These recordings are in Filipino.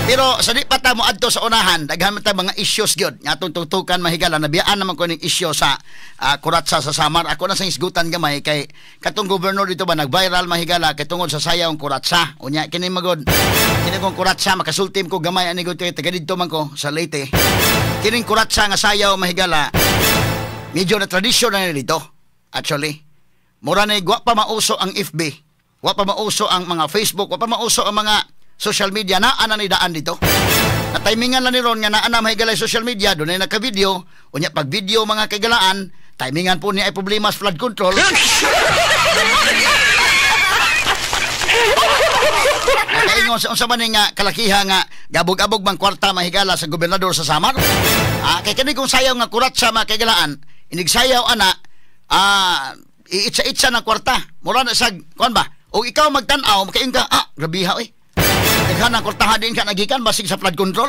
Pero sa di pa ta mo adto sa unahan, daghan man ta mga issues gyud nga atong tutukan mahigala. Nabiyaan naman ko ning issue sa kuratsa sa Samar. Ako na sa isgutan gamay kay katong gobernador dito ba nag-viral mahigala kay tungod sa sayaw ang kuratsa. Unya kini magod. Kini kong kuratsa makasultim ko gamay ani gud taga didto man ko sa Leyte. Kining kuratsa nga sayaw mahigala medyo na tradisyon na dito. Actually, mura na wa pa mauso ang FB. Wa pa mauso ang mga Facebook, wa pa mauso ang mga social media na ana ni daan dito. Na timingan lang ni ron nga naa na mahigalay social media, doon ay naka-video. Unya pag video mga kagalaan, timingan po ni ay problema sa flood control. Nakaingon sa unsa man nga kalakiha nga gabog-abog bang kwarta mahigala sa gobernador sa Samar. Kay kani kung sayaw nga kurat sa mga kagalaan, inig sayaw ana iitsa-itsa ng kwarta. Mura na sa kuan ba? O ikaw magtan-aw, makaing ka, grabiha oy. Naghan ang kwartahan din ka nagikan basig sa flood control.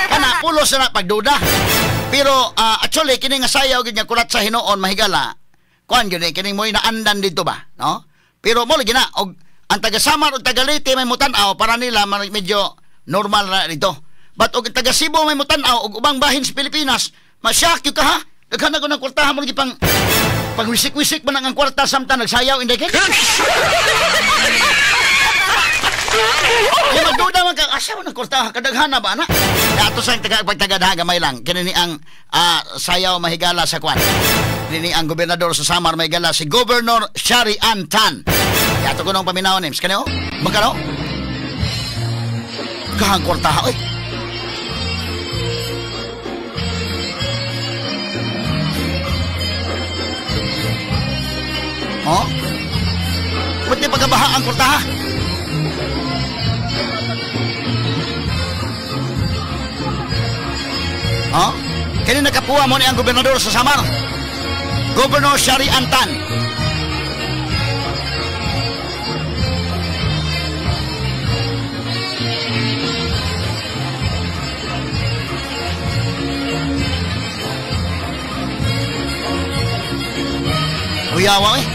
Kana pulos na pagduda. Pero actually kini nga sayaw gid nga kurat sa hinuon mahigala. Kuan gyud kini mo inaandan dito ba, no? Pero mo lagi na og ang taga Samar ug taga Leyte may mutan-aw para nila medyo normal na dito. But og taga Cebu may mutan-aw og ubang bahin sa Pilipinas, masyak ka ha. Daghan na ko ng kwartahan mo lagi pang wisik-wisik man ang kwarta samtang nagsayaw inday kay. Yung magduda man kang asa mo ng kwartahan kadaghana ba na? Ato sa pagtagadaha gamay lang. Kini ang sayaw mahigala sa kwan. Kini ang gobernador sa Samar mahigala si Governor Shari Antan. Ato ko nung paminaw names kanyo. Magkano? Kahang kwartaha oy. Oh? Ba't di pagkabaha ang kwartaha? Oh? Kaya nakapuha mo ni ang gobernador sa Samar. Governor Shari Antan. Uyawa eh.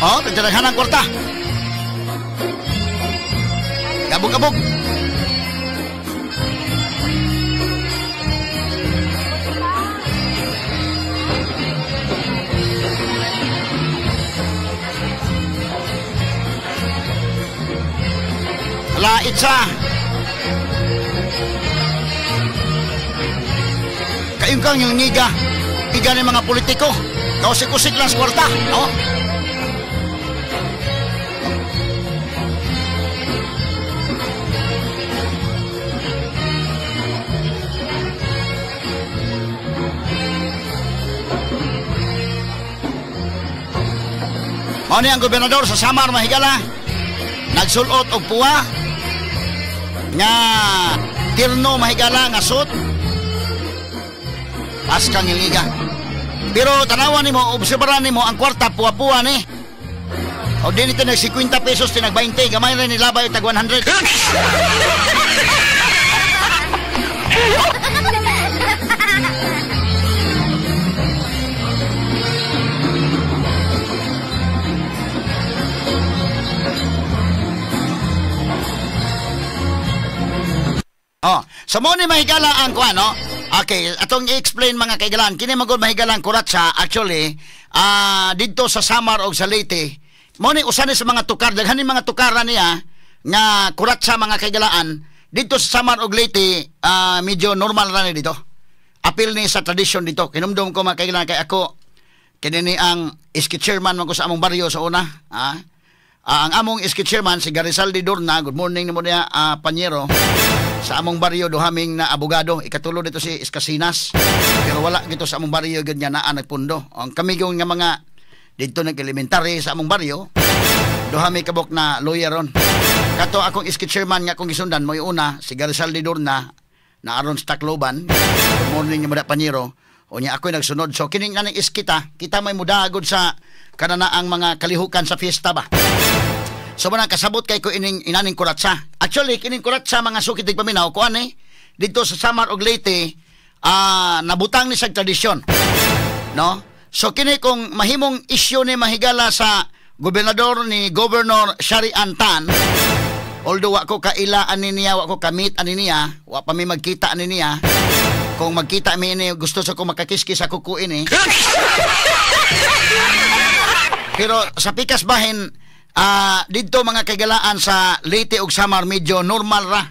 Oh, tagdalaghan ang kwarta. Kabog-kabog. Lait sa. Kayong kang yung niga. Iga ng mga politiko. Kausik-usik lang sa kwarta. No? Ano ang gobernador sa Samar mahigala nagsulot og puwa nga tirno mahigala nga suit paskang iliga. Pero tanawan nimo obserbaran nimo ang kwarta puwa-puwa ni. O din ito nag 50 pesos tinag 20 gamay ra ni labay tag 100. Oh, so mo ni mahigala ang kuan no? Okay, atong i-explain mga kaigalan. Kini magod mahigala ang kuratsa actually didto sa Samar og sa Leyte. Mo ni usa ni sa mga tukar, daghan ni mga tukaran niya nga kuratsa mga kaigalaan didto sa Samar og Leyte, medyo normal ra ni dito. Apil ni sa tradisyon dito. Kinumdum ko mga kaigalan kay ako kini ni ang iski chairman man ko sa among baryo sa una, ang among iski chairman si Garizaldi Dorna. Good morning nimo niya, Panyero. Sa among baryo duhaming na abogado, ikatulo dito si Iskasinas. Pero wala dito sa among baryo gud nya naa nagpundo. Ang kami gyud nga mga dito nag-elementary sa among baryo, duhami kabok na lawyer ron. Kato akong iski chairman nga akong gisundan mo una si Garizaldi Dorna na aron sa Tacloban. Good morning ni Mada Panyero. O niya ako nagsunod. So kining nanang iskita, kita may mudagod sa kana na ang mga kalihukan sa fiesta ba. So man kasabot kay ko inaning kuratsa. Actually kining kuratsa mga sukitig paminaw kuan dito sa Samar ug Leyte nabutang ni sa tradisyon. No? So kini kung mahimong isyu ni mahigala sa gobernador ni Governor Shari Antan, although wa ko kaila ani niya, wa ko kamit ani niya, wa pa mi magkita ani niya. Kung magkita mi ini gusto sa ko makakiskis ako ko ini. Pero sa pikas bahin dito mga kagalaan sa Leyte ug Samar medyo normal ra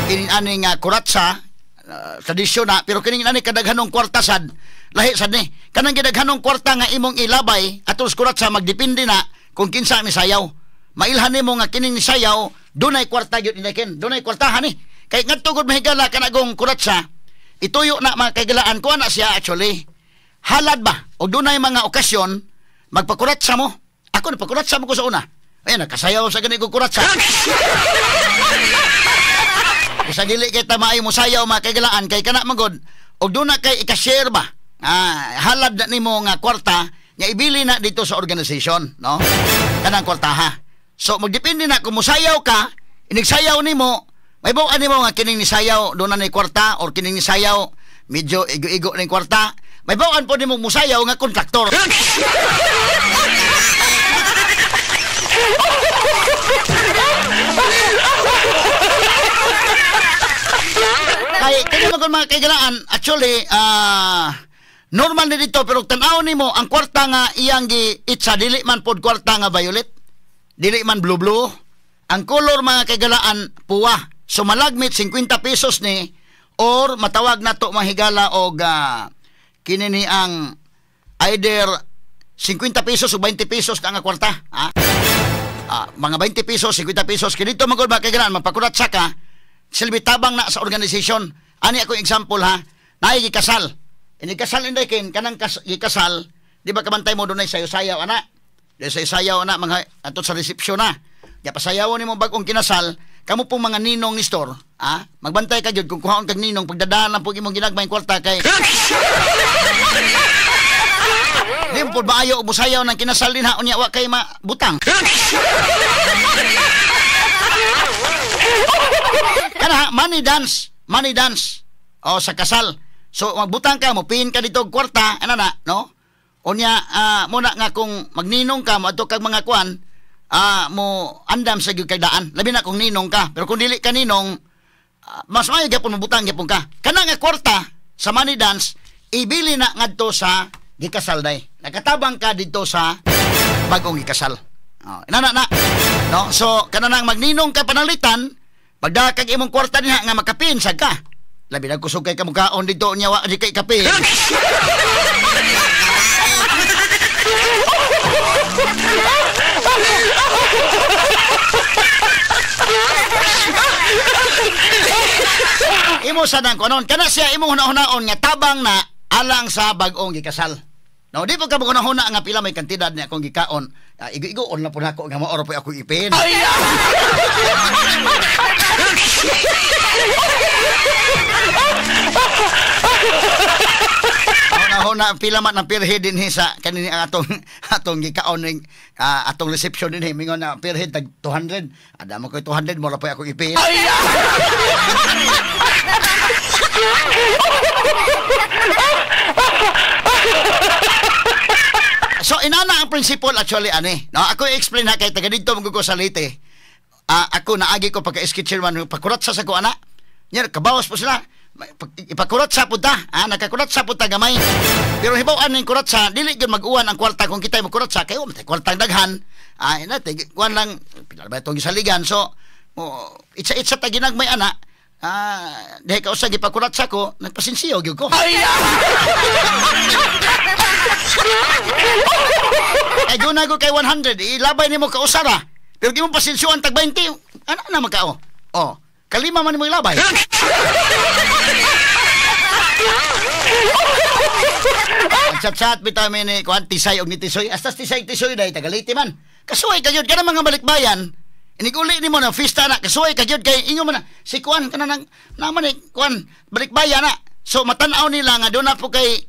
kining aning kuratsa tradisyon na, pero kining ani kadaghanong kwarta sad lahi sad ni kanang gidaghanong kwarta nga imong ilabay atos kuratsa magdepende na kung kinsa mi sayaw. Mailhan nimo nga kining ni sayaw dunay kwarta gyud inakin, dunay kwartahan ni kay ngadto gud mahigala kanagong kuratsa ituyo na mga kagalaan ko na siya actually halad ba o dunay mga okasyon magpakuratsa mo. Ako napakuratsa mo ko sa una. Ayan, nakasayaw sa ganito kuratsa. Isa dili kay tamay mo sayaw mga kagalaan kay kana magod. Og doon na kay ikashare ba? Halad na nimo nga kwarta nga ibili na dito sa organization, no? Kanang kwarta ha. So magdepende na kung musayaw ka, inigsayaw nimo, may buwan nimo nga kining ni sayaw doon na ni kwarta or kining ni sayaw medyo igo-igo ning kwarta. May buwan po nimo musayaw nga kontraktor. Kaya mga kaigalaan, actually, normal na dito, pero tanaw nimo ang kwarta nga iyang itsa, dili man pod kwarta nga violet, dili man blue-blue. Ang color mga kaigalaan, puwa. So malagmit, 50 pesos ni, or matawag na to mahigala o kinini ang either 50 pesos o 20 pesos na nga kwarta. Mga 20 pesos, 50 pesos. Kinito magod ba kaigalaan, magpakuratsa ka, silbi tabang na sa organisasyon. Ani ako example ha, naay gikasal. Kasal inday kin kanang gikasal, di ba kabantay mo dunay sayo-sayaw ana? Di sayo-sayaw ana mga ato sa resepsyon na. Ya pasayawon nimo bag-ong kinasal, kamo pong mga ninong ni store, magbantay ka gyud kung kuhaon kag ninong pagdadaan lang pug imong ginagmayng kwarta kay. Di mo ba ayo musayaw nang kinasal din ha unya wa kay mabutang. Kana money dance. O sa kasal. So magbutang ka mo pin ka dito kwarta ana na no? Unya muna nga kung magninong ka mo adto kag mga kuan mo andam sa gyud kay daan. Labi na kung ninong ka. Pero kung dili ka ninong mas maayo gyapon mabutang gyapon ka. Kana nga kwarta sa money dance ibili na ngadto sa gikasal day. Nakatabang ka dito sa bagong gikasal. Inana na. No? So kanang magninong ka panalitan pagdakag imong kwarta niya nga makapinsag ka. Labi na kusog kay kamukhaon dito niya wa di kay kapin. Imo sa nang kunon kana siya imong hunahon nga tabang na alang sa bag-ong gikasal. No, di po ka hunahuna nga pila may kantidad niya akong gikaon. Igo-igoon lang po na ako nga maoro po ako ipin. Huna pila man ang pirhead din sa kanini ang atong gikaon ning atong reception din mingon na pirhead tag 200. Ada mo koy 200 mo ra po ako ipin. So inana ang principle actually ani. No, ako i-explain ha kay taga dito maggo sa Leyte. Ako naagi ko pagka-sketcher man pakurat sa ko ana. Nya kabawas po sila. Ipakurat sa puta, nakakurat sa puta gamay. Pero hibaw-an ning kurat sa dili gyud mag-uwan ang kwarta kung kitay mo kurat sa kay matay kwartang daghan. Inate kuan lang pila ba itong gisaligan. So itsa ta ginagmay ana. Dahil ka usag ipakurat sa ko, nagpasinsiyo gyud ko. Ay guna ko kay 100, ilabay nimo ka usara. Pero gimo pasinsyuan tag 20, ana na magkao. Kalima man mo ilabay. Chat-chat bitaw ni kuan tisay og ni tisoy. Astas tisay dai tagaliti man. Kasuway ka gyud kana mga balikbayan. Iniguli nimo na fiesta na kasuway ka gyud kay inyo man na si kuan kana nang naman ni kuan balikbayan na. So matan-aw nila nga do na po kay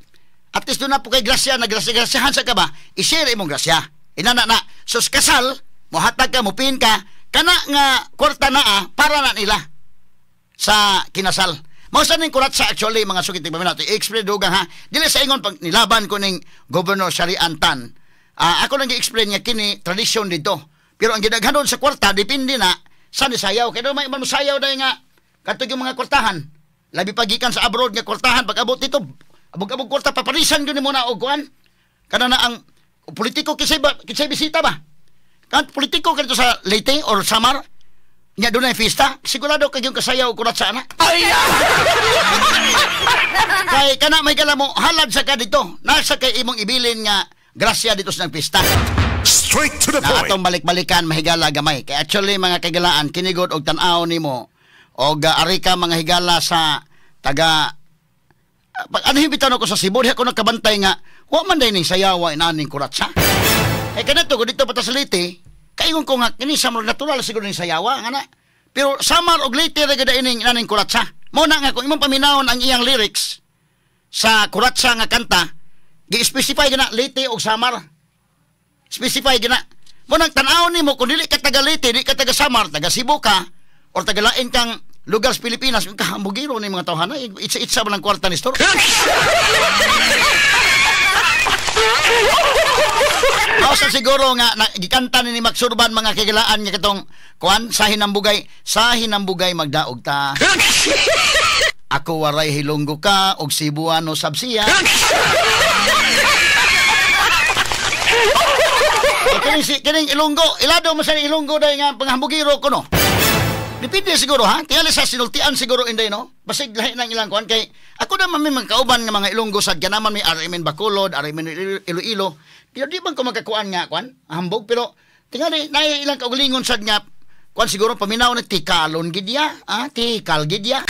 At least doon na po kay grasya, nagrasya-grasyahan sa ka ba, i-share imong grasya. Inana na. So sa kasal, muhatag ka, mupin ka, kana nga kwarta na para na nila sa kinasal. Mausa ning kuratsa actually mga sukit paminaw. I-explain dugang ha. Dili sa ingon pag nilaban ko ning Governor Sharian Tan. Ako nang i-explain nga kini tradisyon dito. Pero ang gidaghanon sa kwarta depende na sa nisayaw. Kaya may manusayaw dahil nga katog yung mga kwartahan. Labi pagikan sa abroad nga kwartahan. Pag abot dito, abog-abog kwarta, paparisan yun mo na o kuhan. Kana na ang politiko kisay bisita ba? Kan politiko kanito sa Leyte or Samar, nya doon na fiesta, sigurado kayong kasayaw kurat sa ana. Kay kana may kala mo, halad sa ka dito. Nasa kay imong ibilin nga grasya dito sa fiesta. Straight to the point. Atong balik-balikan mahigala gamay. Kay actually mga kagalaan, kinigod og tan-aw nimo og ari ka mga higala sa taga ano hibitan ako sa Cebu, di ako nagkabantay nga, wa man day ning sayawa inaning kuratsa. Kanito ko dito pa sa Leyte, kaingon ko nga, kini sa natural siguro ning sayawa, nga na. Pero Samar og Leyte, nagada ining inaning kuratsa. Muna nga, kung imong paminahon ang iyang lyrics sa kuratsa nga kanta, gi-specify gina Leyte og Samar. Specify gina. Muna tan-aw nimo kung dili ka taga Leyte, dili ka taga Samar, taga Cebu ka, or taga lain kang lugar sa Pilipinas, kahambugiro ni mga tawhana, itsa ba ng kwarta ni store? Mausa siguro nga gikanta ni Max Urban mga kigalaan nga katong kuan sa hinambugay magdaog ta. Ako waray hilonggo ka og Cebuano sabsiya. Kining Ilonggo, ilado mo sa Ilonggo dahil nga panghambugiro ko no. Depende siguro ha. Tingali sa sinultian siguro inday no. Basig lahi nang ilang kuan kay ako naman may magkauban nga mga Ilonggo sad naman may Arimen Bacolod, Arimen Iloilo. Pero di man ko magkakuan nga kuan, hambog pero tingali na ilang kaugalingon sad nga kuan siguro paminaw na tikalon gid ya, tikal gid ya.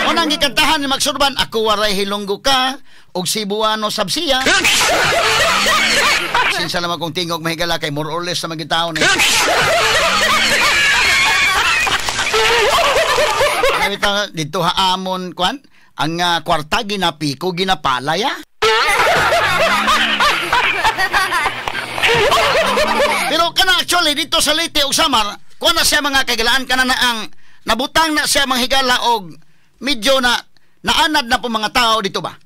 Unang gikantahan ni Max Urban, ako waray hilonggo ka og Cebuano sabsiya. Sinsa naman kong tingog mahigala kay more or less na magitaon eh. Dito haamon kwan ang kwarta ginapiko ginapalaya. Pero kana actually dito sa Leyte ug Samar, kuan na siya mga kagalaan kana na ang nabutang na siya mga higala og medyo na naanad na po mga tao dito ba.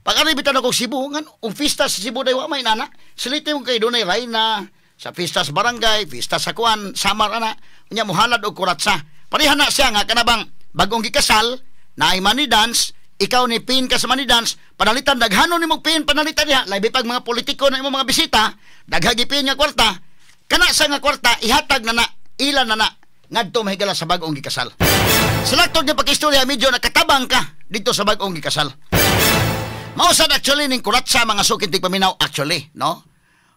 Pag aribitan ako Cebu, ang fiesta sa Cebu dayo may nana. Silite mo kay dunay Rayna, sa fiesta sa barangay, fiesta sa kuan, Samar ana, nya muhalad og kuratsa. Pareha na siya nga kanabang bagong gikasal, naay money dance, ikaw ni pin ka sa money dance, panalitan daghanon nimo pin panalitan diha, labi pag mga politiko na imong mga bisita, daghagi pin nga kwarta. Kana sa nga kwarta ihatag na ilan na ngadto mahigala sa bagong gikasal. Sa laktod nga pag-istorya medyo nakatabang ka dito sa bagong gikasal. Mausad actually ning kuratsa mga sukit paminaw actually, no?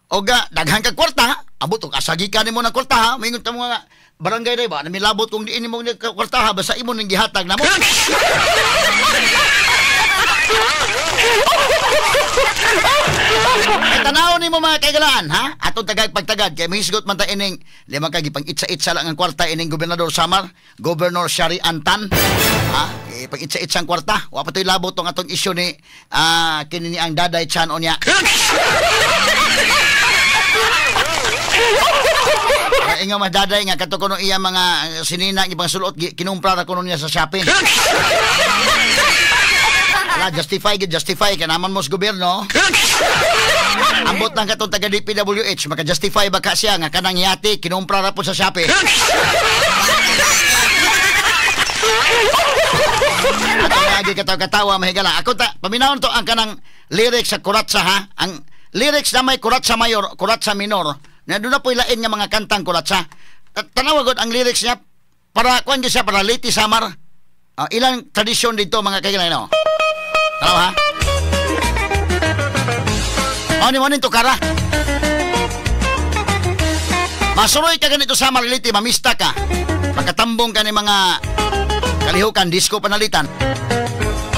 Oga daghan kag kwarta, abot og asagi ka nimo ng kwarta ha, mingon ta mga barangay day ba, namilabot kung diin mo ng kwarta ha, basta imo ning gihatag namo. Tanaw nimo mga kaigalaan ha, atong tagag pagtagad kay mahisgot man ta ining lima ka gipang itsa-itsa lang ang kwarta ining Gobernador Samar, Governor Sharian Tan. Ha, pag itsa-itsang kwarta, wa pa toy labot tong atong isyu ni kini ni ang Daday Chan onya. Inga madaday nga kato kuno iya mga sinina ibang sulot kinumpra ra kuno niya sa Shopee. Justify kay naman mo sa gobyerno. Ambot lang katong taga DPWH maka-justify ba ka siya nga kanang yati kinumpra ra po sa Shopee. Lagi katawa mahigala. Ako ta paminawon to ang kanang lyrics sa kuratsa ha. Ang lyrics na may kuratsa mayor, kuratsa minor. Na doon na po ilain nga mga kantang kuratsa. Tanawagod ang lyrics niya para kuan siya para Leyte Samar. Ilang tradisyon dito mga kaibigan no. Tanaw ha. Mo nin to kara. Masuroy ka ganito Samar Leyte, mamista ka. Pagkatambong ka ni mga kalihukan disco panalitan.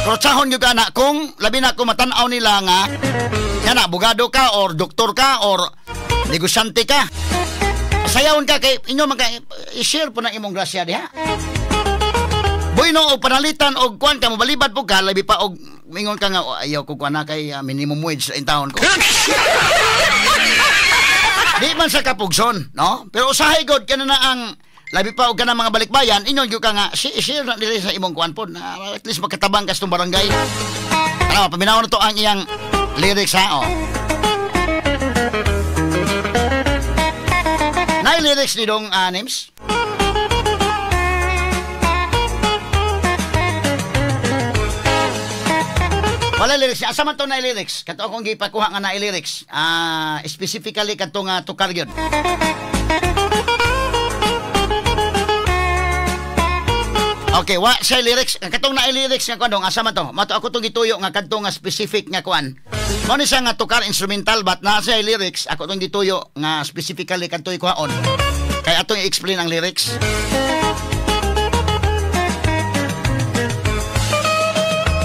Kurotsahon yung ka na kung labi na kung matanaw nila nga yan na, abogado ka or doktor ka or negosyante ka. Sayawon ka kay inyo i-share po na imong grasya diha. Bueno, og panalitan og kuan ka mobalibad po ka labi pa og mingon ka nga ayaw ko kuan na kay minimum wage sa intawon ko. Di man sa kapugson, no? Pero usahay god kana na ang labi pa og kana mga balikbayan inyon gyud ka nga share na dili sa imong kuan pod na at least magkatabang kas tong barangay. Ano, paminaw na to ang iyang lyrics ha, oh. Nay lyrics ni dong names. Wala lyrics. Asa man to na lyrics? Kato akong gipakuha nga na lyrics. Specifically kato nga tukar yun. Okay, wa sa lyrics. Katong na lyrics nga kuan dong asa man to? Mato ako tong gituyo nga kadto nga specific nga kuan. Mo ni siya nga tukar instrumental but na sa lyrics ako tong gituyo nga specifically kadto kuhaon. Kaya atong i-explain ang lyrics.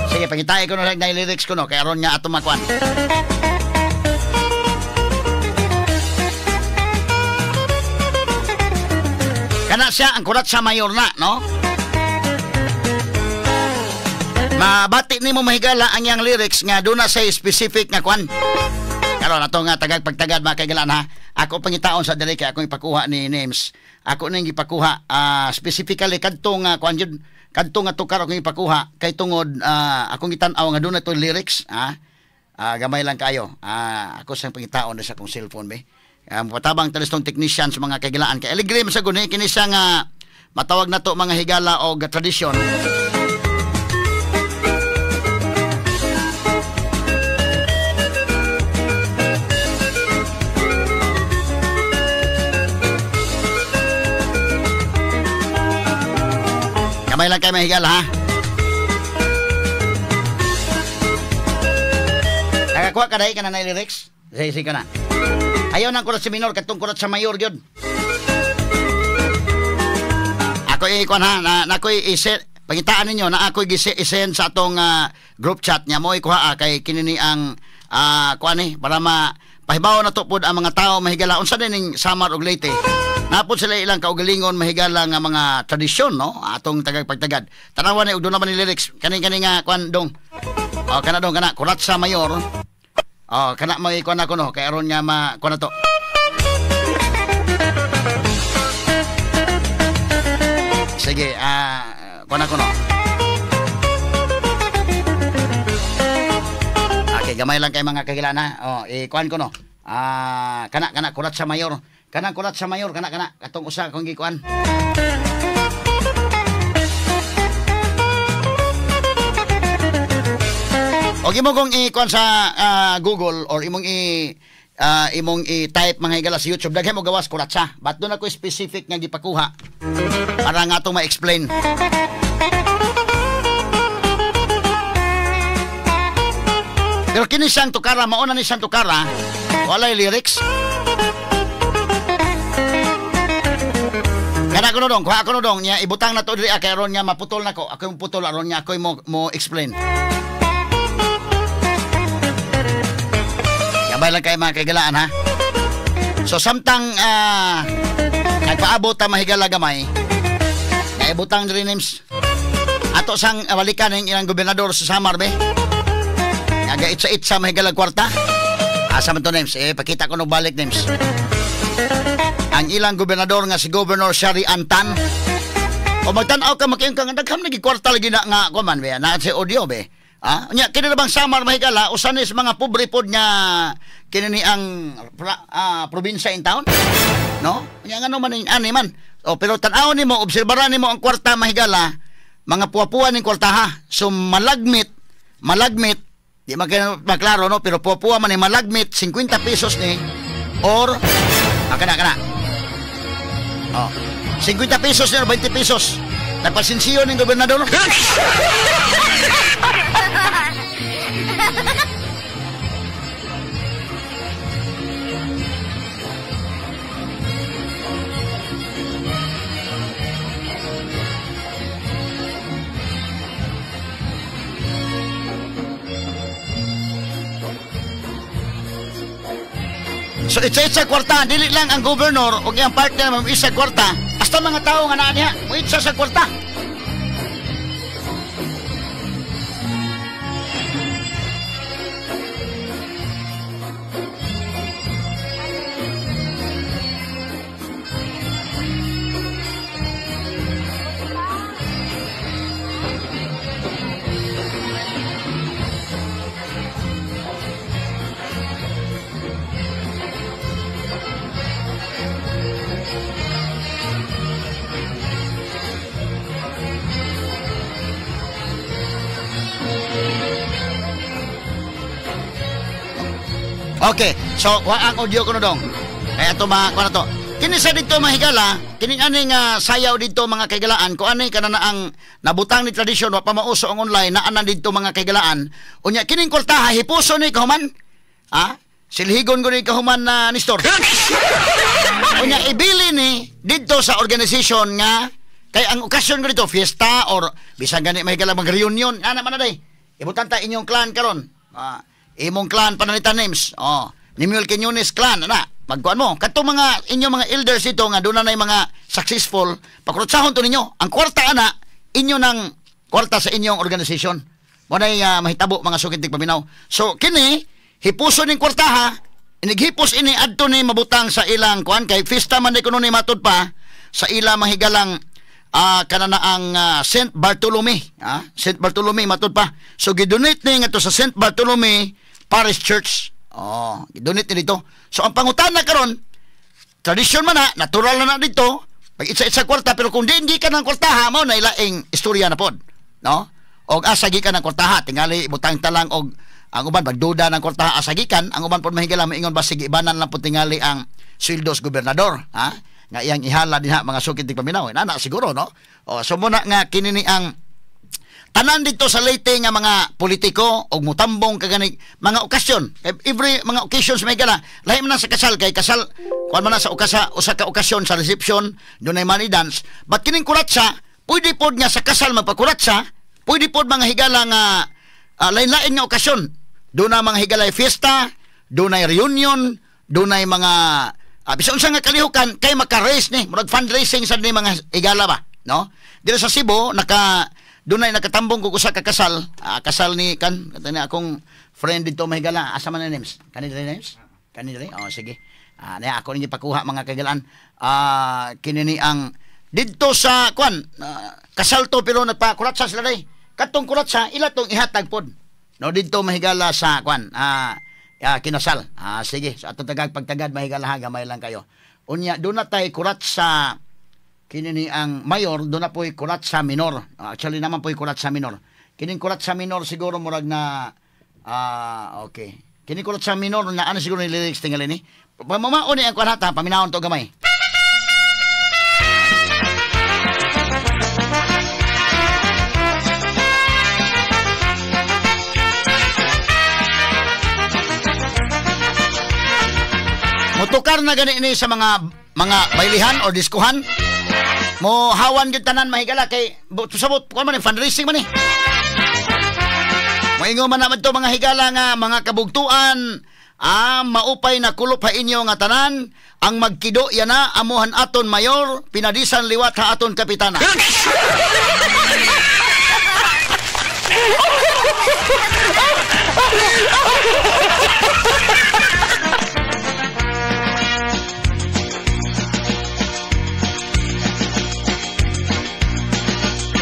Sige, pangitay ko na lyrics ko no, kaya ron nga ato makuan. Kana siya ang kurat sa mayor na, no? Mabati ni mo mahigala ang yang lyrics nga doon na sa specific nga kuan. Karon ato nga tagag pagtagad mga kaigalan ha. Ako pangitaon sa dili kay ako ipakuha ni names. Ako ning gipakuha specifically kadto nga kuan jud. Kadto nga tukar akong ipakuha kay tungod akong gitan-aw nga doon na to lyrics gamay lang kayo ako sang pangitaon sa akong cellphone be patabang talis tong technician sa mga kaigalaan kay aligrim sa guni kini siya nga matawag na to mga higala o tradisyon. May lang kayo mahigal ha. Nakakuha ka dahi ka na na lyrics? Sige ka na. Ayaw ng kurat sa minor, katong kurat sa mayor yun. Ako i-kuhan ha, na ako'y i-set, pangitaan ninyo na ako'y i-send sa atong group chat niya mo ikuha kay kinini ang kuhan eh, para pahibaw na to po ang mga tao mahigala. Unsa din yung Samar og Leyte. Napod sila ilang kaugalingon mahigala nga mga tradisyon no atong tagapagtagad. Tanawan ni og do naman ni lyrics kani nga kuan dong. Kana dong kana kurat sa mayor. Kana may kuan ako no kay aron nga kuan na to. Sige, kuan ako no. Okay, gamay lang kay mga kagilana. Kuan ko no. Kana kurat sa mayor. Kana kurat sa mayor, kana katong usa kong gikuan. Og imo kong i-kuan sa Google or imong i-type mga higala sa YouTube daghan mo gawas kurat sa. But doon ako specific nga gipakuha para nga atong ma-explain. Pero kini siyang tukara, mauna ni siyang tukara, walay lyrics. Kana ko no dong, kuha ko no dong niya ibutang na to diri kay aron niya maputol nako. Ako yung putol aron niya ako mo explain. Yabay lang kay mga kaigalaan ha. So samtang nagpaabot ta mahigala gamay. Kay ibutang diri names. Ato sang walikan ng ilang gobernador sa Samar be. Naga itsa mahigala kwarta. Asa man to names? Pakita ko no balik names. Ang ilang gobernador nga si Governor Shari Antan. O magtanaw ka makiyon ka nga dagham lagi kwarta lagi na nga kuman be na si audio be. Nya kini bang Samar mahigala usan is mga pobre pod nga kini ang probinsya in town. No? Nya ngano man ani man. Pero tan-aw nimo obserbaran nimo ang kwarta mahigala mga puwa-puwa ning kwarta ha. So malagmit di maklaro no pero puwa-puwa man ni malagmit 50 pesos ni or kana 50 pesos na 20 pesos. Nagpasinsiyo ng gobernador. So itsa kwarta, dili lang ang governor o ang partner mo isa kwarta. Hasta mga tao nga na niya, mo itsa sa kwarta. Okay, so ang audio ko na dong. Kaya ito kuha na to. Kini sa dito mahigala, kining aning sayaw dito mga kaigalaan, kung ani kana na ang nabutang ni tradisyon wa pa mauso ang online na anan dito mga kaigalaan. Unya kining kwartaha hipuso ni kahuman. Ha? Silhigon ko ni kahuman na ni store. Unya ibili ni dito sa organization nga kay ang okasyon ko dito fiesta or bisan gani mahigala mag-reunion. Ana man na day. Ibutan ta inyong clan karon. Imong clan panalitan names. Nimul Quiñones clan ana. Magkuan mo, katong mga inyong mga elders ito nga doon na mga successful, pakrutsahon to ninyo. Ang kwarta ana, inyo ng kwarta sa inyong organization. Mo na mahitabo mga sukintig paminaw. So kini hipuso ning kwarta ha. Inighipos ini adto ni mabutang sa ilang kuan kay fiesta man kuno ni matud pa sa ilang mahigalang kanana ang St. Bartolome, St. Bartolome matud pa. So gidonate ni nga to sa St. Bartolome Parish Church. Gidonate ni dito. So ang pangutana karon, tradisyon man na, natural na dito, pag isa-isa kwarta, pero kung di ka ng kwartaha, mo na ilaing istorya na pod. No? O asagi ka ng kwartaha, tingali ibutang talang og ang uban magduda ng kwartaha asagikan, ang uban pod mahigala maingon ba sige ibanan lang po tingali ang sweldos gobernador, ha? Nga iyang ihala din mga sukitig paminaw. Nana siguro no. So muna nga kinini ang tanan dito sa Leyte nga mga politiko og mutambong kagani mga okasyon. Every mga occasions may gala. Lahi man sa kasal kay kasal kuan man sa usa ka okasyon sa reception dunay money dance. But kining kuratsa, pwede pod nga sa kasal magpakuratsa, pwede pod mga higala nga lain-lain nga okasyon. Dunay mga higalay fiesta, dunay reunion, dunay mga bisan unsa nga kalihukan kay maka-raise ni, murag fundraising sa ni mga higala ba, no? Dito sa Cebu dunay nakatambong ko sa kasal, kasal ni katani akong friend dito mahigala, asa man na names? Kanila names? Kanila? Sige. Na ako ninyo pakuha mga kagalaan. Kinini ang dito sa kasal to pero nagpakuratsa sila day. Katong kuratsa ila tong ihatag pod. No dito mahigala sa kinasal. Sige, sa atong pagtagad mahigala ha, gamay lang kayo. Unya do na tay kuratsa kini ang mayor, doon na po'y kurat sa minor. Actually naman po'y kurat sa minor. Kining kurat sa minor siguro murag na okay. Kining kurat sa minor na ano siguro ni lyrics tingali ni. Pamamaon ni ang kuanata, paminahon to gamay. Mutukar na gani ini sa mga bailihan o diskuhan. Mo hawan gyud tanan mahigala kay sabot kuan man fundraising man ni. Moingo man naman to mga higala nga mga kabugtuan, maupay na kulop ha inyo nga tanan, ang magkido yan na amuhan aton mayor, pinadisan liwat ha aton kapitana.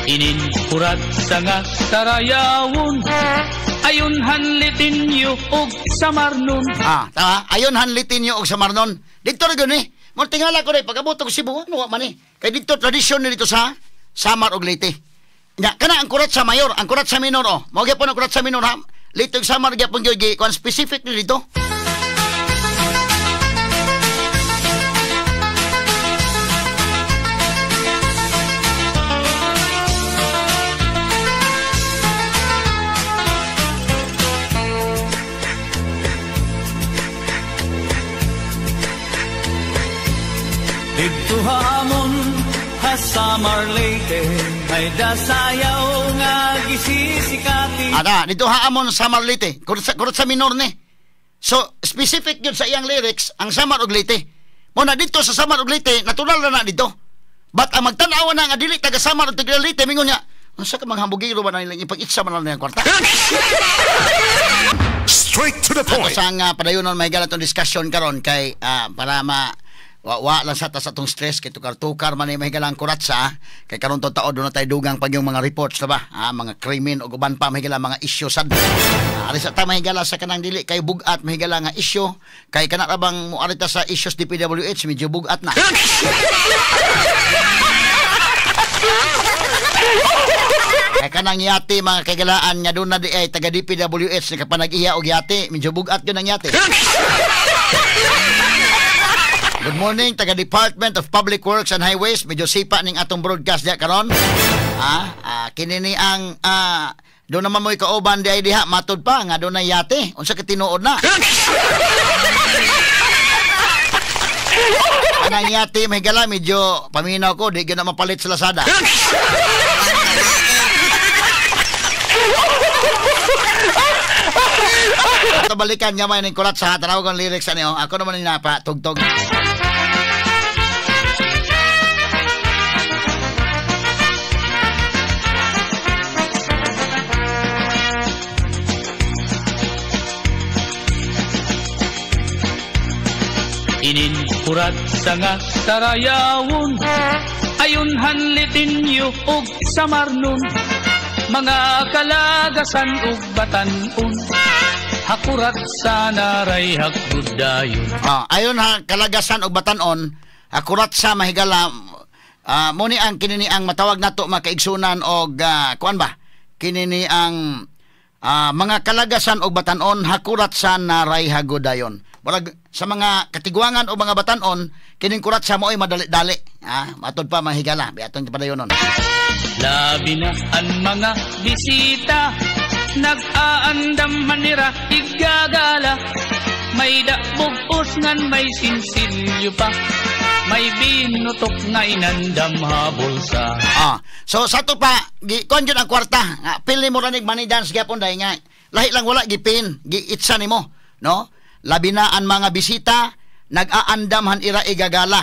Inin kurat sa nga sarayawon, ayon hanlitin yu og samarnon. Ayon hanlitin yu og samarnon. Dito rin ni, mo tingala ko rin, pag-abot ko Cebu, ano man ni? Kaya dito tradisyon ni dito sa Samar og Leyte. Kana ang kurat sa mayor, ang kurat sa minor, mo gyapon ang kurat sa minor ha. Leyte og Samar gyapon gyud kuan specific ni dito. Dito hamon Samar Leyte ay dasayaw nga gisisikati. Dito hamon Samar Leyte. Kurot sa minor ni. So specific yun sa iyang lyrics ang Samar og Leyte. Muna dito sa Samar og Leyte natural na dito. But ang magtanaw na nga dili taga Samar og taga Leyte mingon niya. Unsa ka manghambugiro ba na nilang ipag-itsa man lang kwarta? Straight to the point. Sa nga padayonon may galatong discussion karon kay para wa lang sa atong stress kay tukar-tukar man ay mahigalang kuratsa kay karon to taod na tayo dugang pag yung mga reports na ba mga krimen o guban pa mahigala mga issue sad ari sa ta mahigala sa kanang dili kay bugat mahigala nga issue kay kana ra bang mo arita sa issues DPWH medyo bugat na Kaya kanang yate mga kagalaan nga doon na di ay taga DPWH na kapanag-iya og yate. Medyo bugat yun ang yate. Good morning, taga Department of Public Works and Highways. Medyo sipa ning atong broadcast diya karon. Kinini ang doon naman mo'y kauban di ay diha matod pa nga doon na yate. Unsa ka tinuod na? Anang yate may gala medyo paminaw ko di gyud na mapalit sa Lazada. Ito balikan niya may ning kulat sa tanaw kong lyrics ano. Ako naman ni napa tugtog. Inin kurat sa nga sarayawon, ayon hanlitin yu og samarnon, mga kalagasan ug batanon, hakurat sa naray hagdudayon. Ayon ha kalagasan ug batanon, hakurat sa mahigala, muni ang kinini ang matawag nato makaigsunan og kuan ba? Kinini ang mga kalagasan ug batanon, hakurat sa naray hagudayon. Murag sa mga katigwangan o mga batanon, kining kurat sa mo ay madali-dali. Matod pa mahigala. Biaton padayonon. Labi na ang mga bisita, nag-aandam manira, igagala. May dabog ngan may sinsilyo pa, may binutok nga inandam habulsa. So sa to pa, kon yun ang kwarta. Pili mo ranig money dance gyapon dahil nga. Lahi lang wala, gipin, giitsa ni mo. No? Labi na ang mga bisita, nag-aandamhan ira igagala.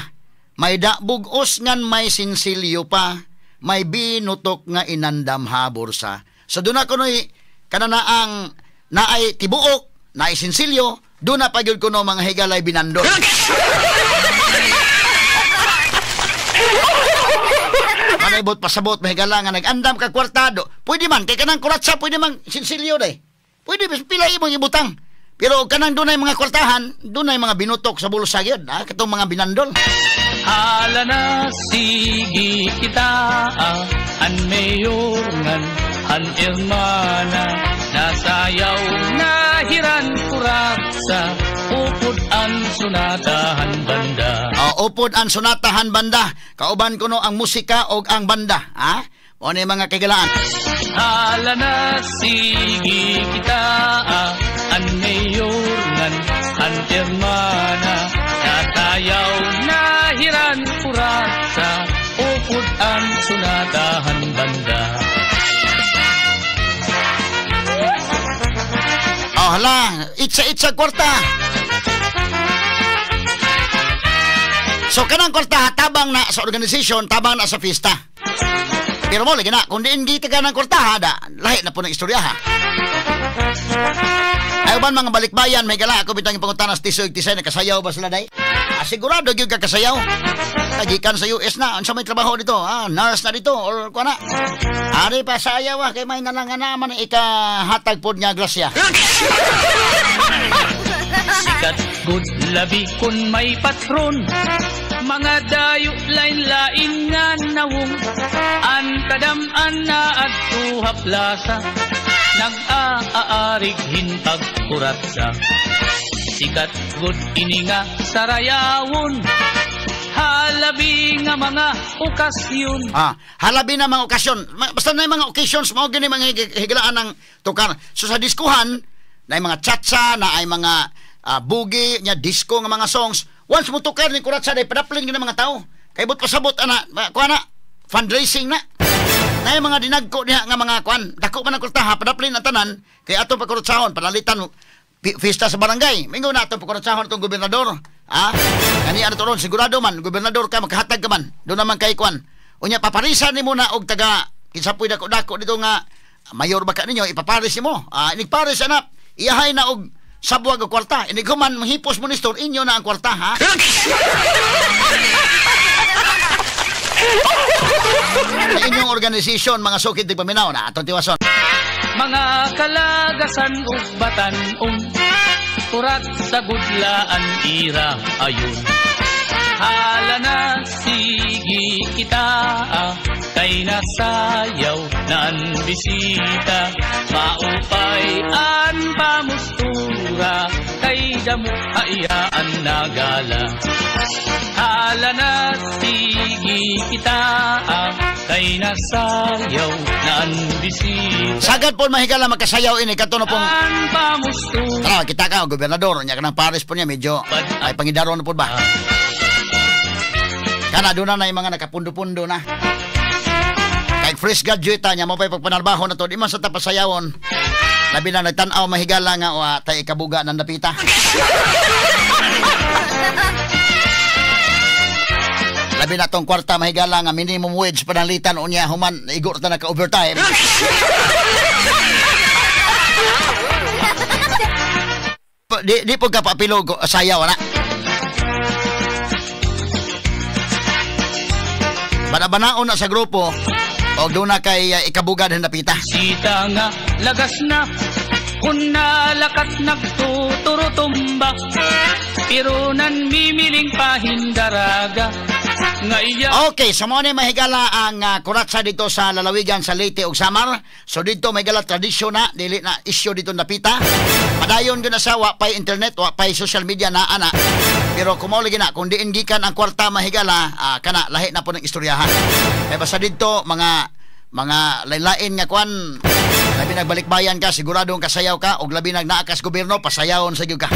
May dabugos ngan may sinsilyo pa, may binutok nga inandam habursa. So doon ako no'y kanana ang naay tibuok, naay sinsilyo, doon na pagyod ko no mga higalay binandol. Manaibot pasabot, mahigala nga nag-andam ka kwartado. Pwede man, kay kanang kuratsa, pwede man sinsilyo day. Pwede, pila imong ibutang. Pero kanang dunay mga kwartahan, dunay mga binutok sa bulsa gyud, katong mga binandol. Hala na sige kita, an mayor ngan an irmana, nasayaw nahiran kuraksa, upod ang sunatahan banda. Upod ang sunatahan banda, kauban kuno ang musika og ang banda, o ni mga kagalaan. Hala na sige kita, an mayor ngan an hermana, natayaw nahiran kuraksa, upod ang sunatahan banda. Hala, itsa kwarta. So kanang kwarta tabang na sa organisasyon, tabang na sa fiesta. Pero mo lagi na, kung diin gita ka ng kwarta, lahi na po ng istorya ha. Ayaw ba mga balikbayan, may gala, ako bitang ipanguntanas tisoy, tisay, nakasayaw ba sila day? Sigurado yun ka kasayaw. Nagikan sa US na, ano sa may trabaho dito? Nurse na dito, or kuha na. Ari pa sayaw kay may nalangan naman ikahatag po niya grasya. Sikat good labi kun may patron, mga dayo lain-lain nga nawong, an kadam-an na at tuhaplasa, nag-aarig hintag kuratsa. Sikat good ini nga sarayawon, halabi nga mga okasyon. Halabi na mga okasyon. Basta na yung mga occasions, mga gini mga higilaan ng tukar. So sa diskuhan, na yung mga chatsa, na ay mga bugi, nya disco nga mga songs. Once mo tukar ni kuratsa, day padaplin ng mga tao. Kay but pasabot, kuha na, fundraising na. Na yung mga dinagko niya nga mga kuan, dako man ang kurtaha, padaplin ang tanan, kay atong pagkurutsahon, panalitan fiesta sa barangay. Mingo na atong pagkurutsahon itong gobernador. Kani ano to ron, sigurado man, gobernador ka, makahatag ka man. Doon naman kay kuan. Unya, paparisan ni mo na og taga, kinsapoy dako-dako dito nga, mayor baka ninyo, ipaparis ni mo. Inigparis anak, iyahay na og sabuag o kwarta. Iniguman, mahipos mo ni store, inyo na ang kwarta, ha? Sa inyong organisasyon, mga sukid di paminaw na atong tiwason. Mga kalagasan ug batanon, kurat sa gudlaan ira ayon. Hala na sige kita, kay nasayaw nan bisita. Maupay an pamustura, kay damo hayaan nagala. Hala na sige kita, kay nasayaw nan bisita. Sagad po mahigala magkasayaw ini kato na pong An pamustura. kita ka gobernador nya kanang pares po niya medyo ay pangidaron na po ba. Kana doon na yung mga nakapundo-pundo na. Kahit fresh graduate niya mo pa'y pagpanarbaho na to di man sa tapasayawon. Labi na nagtanaw mahigala nga tayo ikabuga ng napita. Labi na tong kwarta mahigala nga minimum wage panalitan o niya human igor ta naka-overtime. di po ka papilog sayaw na. Banabanaon na sa grupo o doon na kay ikabugad ng napita. Sita nga lagas na, kung nalakat nagtuturo tumba, pero nan mimiling pahindaraga. Okay, sa mga mahigala ang kuratsa dito sa lalawigan sa Leyte ug Samar. So dito mahigala tradisyon na, dili na isyo dito napita. Padayon gina sa wa pay internet, wa pay social media na ana. Pero kumauli gina kung diin gikan ang kwarta mahigala, kana lahi na po ng istoryahan. Kaya basta dito mga lain-lain nga kwan, labi nagbalik bayan ka, siguradong kasayaw ka, og labi nagnaakas gobyerno, pasayawon sa gyud ka.